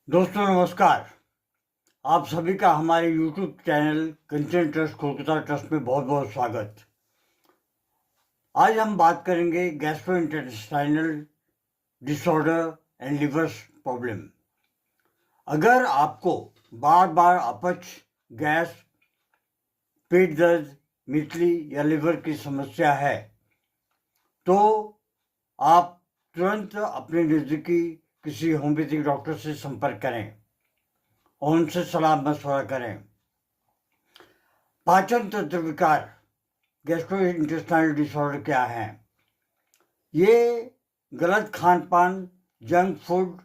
दोस्तों नमस्कार। आप सभी का हमारे YouTube चैनल कंचन ट्रस्ट कोलकाता ट्रस्ट में बहुत बहुत स्वागत। आज हम बात करेंगे gastrointestinal disorder and liver problem. अगर आपको बार बार अपच, गैस, पेट दर्द, मितली या लिवर की समस्या है तो आप तुरंत अपने नज़दीकी किसी होम्योपैथिक डॉक्टर से संपर्क करें और उनसे सलाह मशवरा करें। पाचन तंत्र विकार गैस्ट्रोइंटेस्टाइनल डिसऑर्डर क्या है? ये गलत खान पान, जंक फूड,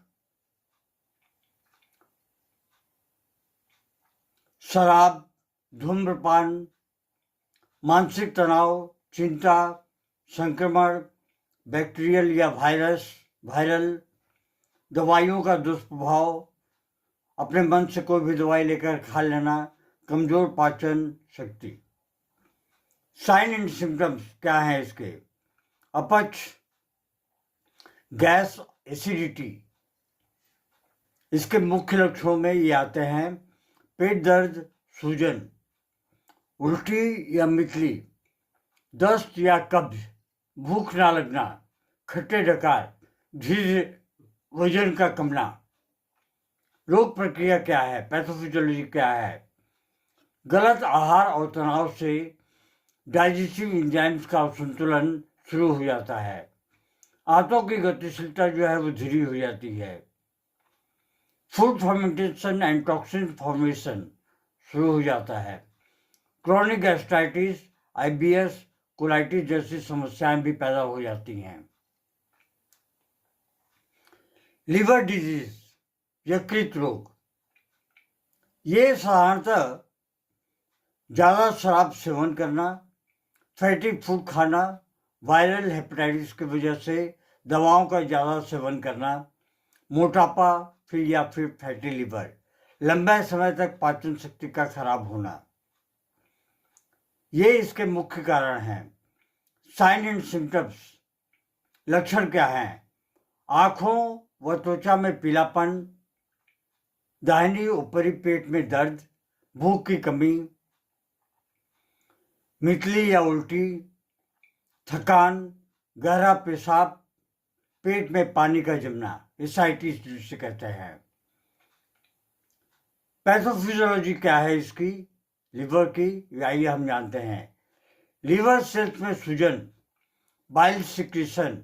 शराब, धूम्रपान, मानसिक तनाव, चिंता, संक्रमण, बैक्टीरियल या वायरल दवाइयों का दुष्प्रभाव, अपने मन से कोई भी दवाई लेकर खा लेना, कमजोर पाचन शक्ति। साइन एंड सिम्टम्स क्या है इसके? अपच, गैस, एसिडिटी। इसके मुख्य लक्षणों में ये आते हैं: पेट दर्द, सूजन, उल्टी या मितली, दस्त या कब्ज, भूख ना लगना, खट्टे डकार, धीरे वजन का कमना। रोग प्रक्रिया क्या है? पैथोफिजियोलॉजी क्या है? गलत आहार और तनाव से डाइजेस्टिव एंजाइम्स का असंतुलन शुरू हो जाता है। आंतों की गतिशीलता जो है वो धीरे हो जाती है। Food fermentation and toxin formation शुरू हो जाता है। क्रॉनिक गैस्ट्राइटिस, आईबीएस, कोलाइटिस जैसी समस्याएं भी पैदा हो जाती हैं। लिवर डिजीज, यकृत रोग, ये साधारणतः ज़्यादा शराब सेवन करना, फैटी फूड खाना, वायरल हेपेटाइटिस की वजह से दवाओं का ज़्यादा सेवन करना, मोटापा या फिर फैटी लिवर, लंबे समय तक पाचन शक्ति का खराब होना, ये इसके मुख्य कारण हैं। साइन एंड सिम्टम्स, लक्षण क्या हैं? आँखों व त्वचा में पीलापन, दाहिनी ऊपरी पेट में दर्द, भूख की कमी, मितली या उल्टी, थकान, गहरा पेशाब, पेट में पानी का जमना, एसाइटिस जिसे कहते हैं। पैथोफिजियोलॉजी क्या है इसकी, लिवर की? आइए हम जानते हैं। लिवर सेल्स में सूजन, बाइल सिक्रीशन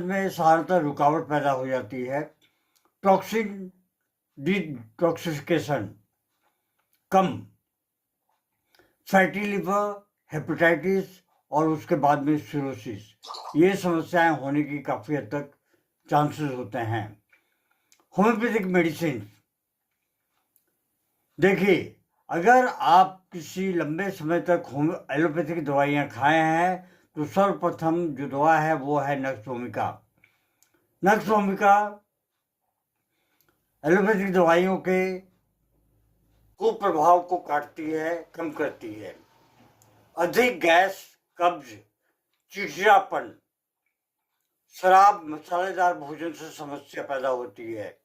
में साधारणतः रुकावट पैदा हो जाती है। टॉक्सिन डिटॉक्सिफिकेशन कम, फैटी लिवर, हेपेटाइटिस और उसके बाद में सिरोसिस, ये समस्याएं होने की काफ़ी हद तक चांसेस होते हैं। होम्योपैथिक मेडिसिन, देखिए, अगर आप किसी लंबे समय तक एलोपैथिक दवाइयाँ खाए हैं तो सर्वप्रथम जो दवा है वो है नक्स भूमिका। नक्स भूमिका एलोपैथिक दवाइयों के कुप्रभाव को काटती है, कम करती है। अधिक गैस, कब्ज, चिड़चिड़ापन, शराब, मसालेदार भोजन से समस्या पैदा होती है।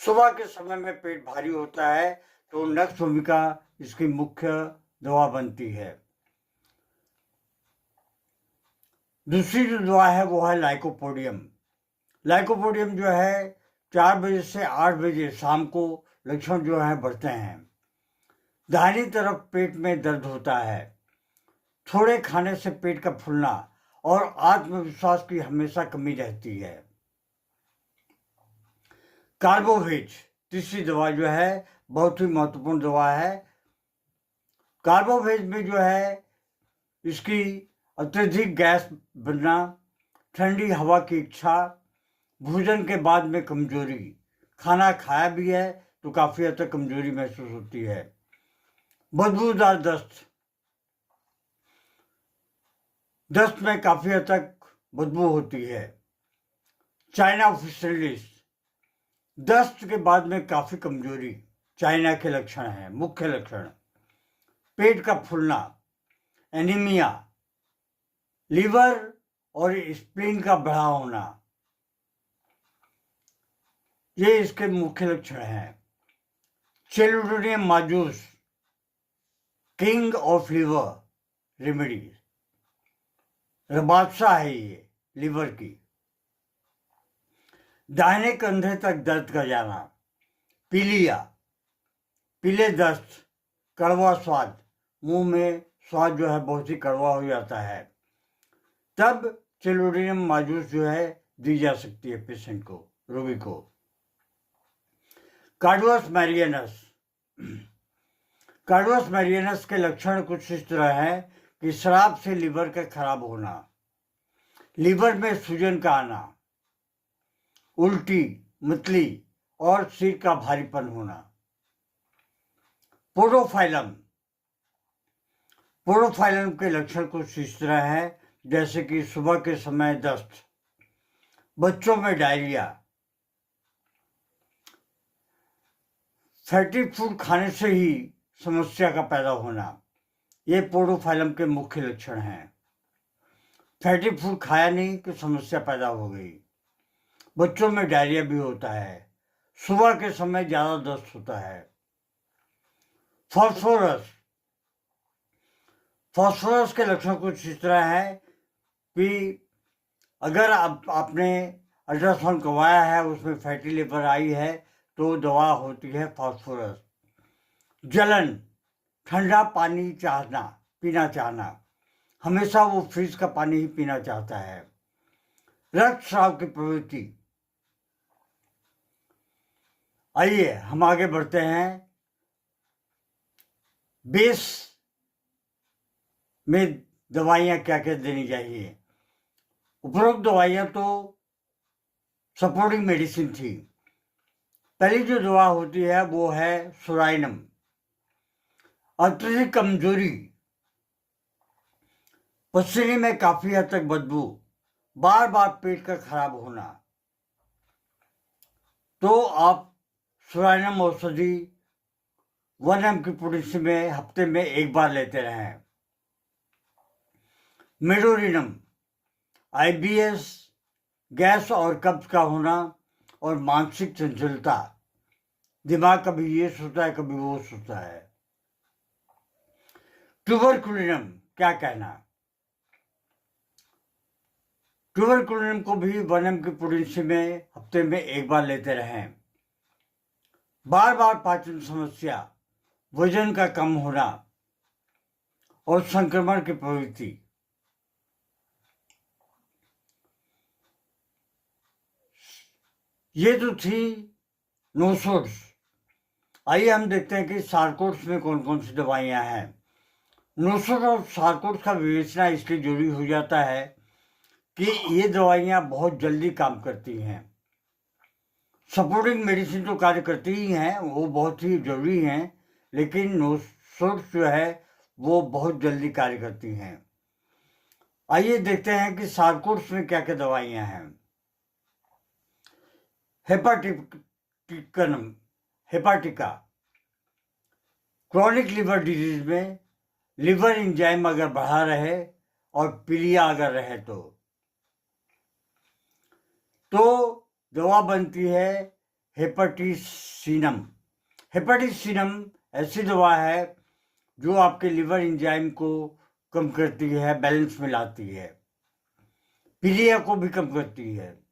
सुबह के समय में पेट भारी होता है तो नक्स भूमिका इसकी मुख्य दवा बनती है। दूसरी जो दवा है वो है लाइकोपोडियम। लाइकोपोडियम जो है 4 बजे से 8 बजे शाम को लक्षण जो है बढ़ते हैं। दाहिनी तरफ पेट में दर्द होता है, थोड़े खाने से पेट का फूलना और आत्मविश्वास की हमेशा कमी रहती है। कार्बोवेज, तीसरी दवा जो है बहुत ही महत्वपूर्ण दवा है। कार्बोवेज में जो है इसकी अत्यधिक गैस बनना, ठंडी हवा की इच्छा, भोजन के बाद में कमजोरी, खाना खाया भी है तो काफ़ी हद तक कमजोरी महसूस होती है। बदबूदार दस्त में काफ़ी हद तक बदबू होती है। चाइना फिशरिस, दस्त के बाद में काफ़ी कमजोरी, चाइना के लक्षण हैं, मुख्य लक्षण। पेट का फूलना, एनीमिया, लीवर और स्प्लीन का बढ़ा होना, ये इसके मुख्य लक्षण हैं। चेलोडोनियम माजूस, किंग ऑफ लिवर रेमेडीज, बादशाह है ये लिवर की। दाहिने कंधे तक दर्द का जाना, पीलिया, पीले दस्त, कड़वा स्वाद, मुंह में स्वाद जो है बहुत ही कड़वा हो जाता है, तब चेलोडोनियम माजूस जो है दी जा सकती है पेशेंट को, रोगी को। कार्डुअस मैरियनस, कार्डुअस मैरियनस के लक्षण कुछ इस तरह है कि शराब से लिवर का खराब होना, लिवर में सूजन का आना, उल्टी, मतली और सिर का भारीपन होना। पोडोफाइलम, पोडोफाइलम के लक्षण कुछ इस तरह है जैसे कि सुबह के समय दस्त, बच्चों में डायरिया, फैटी फूड खाने से ही समस्या का पैदा होना। ये पोडोफाइलम के मुख्य लक्षण हैं। फैटी फूड खाया नहीं कि समस्या पैदा हो गई। बच्चों में डायरिया भी होता है। सुबह के समय ज़्यादा दस्त होता है। फास्फोरस, फास्फोरस के लक्षण कुछ इस तरह है कि अगर आपने अल्ट्रासाउंड करवाया है, उसमें फैटी लिवर आई है, तो दवा होती है फास्फोरस। जलन, ठंडा पानी चाहना, पीना चाहना, हमेशा वो फ्रिज का पानी ही पीना चाहता है। रक्तस्राव की प्रवृत्ति। आइए हम आगे बढ़ते हैं। बेस में दवाइयाँ क्या क्या देनी चाहिए। उपरोक्त दवाइयाँ तो सपोर्टिंग मेडिसिन थी। पहली जो दवा होती है वो है सुराइनम। अत्यधिक कमजोरी, पसीने में काफी हद तक बदबू, बार बार पेट का खराब होना, तो आप सुराइनम औषधि 1 mg की पोटेंसी में हफ्ते में एक बार लेते रहें। मेडोरिनम, IBS, गैस और कब्ज का होना और मानसिक चंचलता, दिमाग कभी ये सोचता है कभी वो सोचता है। ट्यूबरकुलिनम, क्या कहना। ट्यूबरकुलिनम को भी 1 mg की पोटेंसी में हफ्ते में एक बार लेते रहें। बार बार पाचन समस्या, वजन का कम होना और संक्रमण की प्रवृत्ति। ये तो थी नोसोड्स। आइए हम देखते हैं कि सारकोड्स में कौन कौन सी दवाइयाँ हैं। नोसोड और सारकोड्स का विवेचना इसलिए जरूरी हो जाता है कि ये दवाइयाँ बहुत जल्दी काम करती हैं। सपोर्टिंग मेडिसिन तो कार्य करती ही हैं, वो बहुत ही जरूरी हैं, लेकिन नोसोड्स जो है वो बहुत जल्दी कार्य करती हैं। आइए देखते हैं कि सारकोड्स में क्या क्या दवाइयाँ हैं। हेपाटिका, क्रॉनिक लिवर डिजीज में लिवर एंजाइम अगर बढ़ा रहे और पीलिया अगर रहे तो दवा बनती है हेपाटिसिनम। हेपाटिसिनम ऐसी दवा है जो आपके लिवर एंजाइम को कम करती है, बैलेंस में लाती है, पीलिया को भी कम करती है।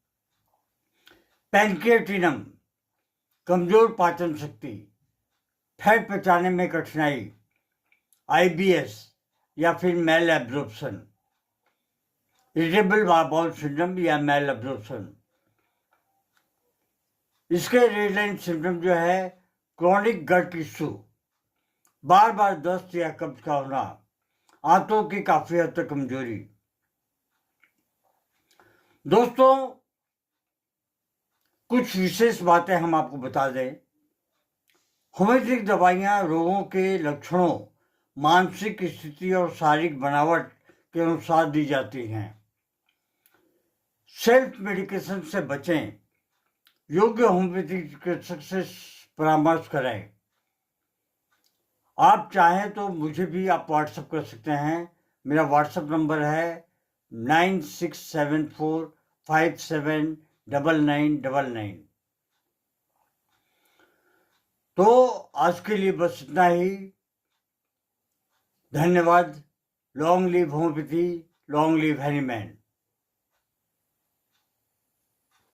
पैनक्रिएटिनम, कमजोर पाचन शक्ति, फैट पचाने में कठिनाई, IBS या फिर malabsorption, irritable bowel syndrome या मेल एब्जॉर्प्शन। इसके रेड लाइन सिम्टम जो है क्रॉनिक गट इश्यू, बार बार दस्त या कब्ज का होना, आंतों की काफी हद तक कमजोरी। दोस्तों, कुछ विशेष बातें हम आपको बता दें। होम्योपैथिक दवाइयाँ रोगों के लक्षणों, मानसिक स्थिति और शारीरिक बनावट के अनुसार दी जाती हैं। सेल्फ मेडिकेशन से बचें। योग्य होम्योपैथिक चिकित्सक से परामर्श करें। आप चाहें तो मुझे भी आप व्हाट्सएप कर सकते हैं। मेरा व्हाट्सएप नंबर है 9674579999। तो आज के लिए बस इतना ही। धन्यवाद। Long live homeopathy, long live Hahnemann.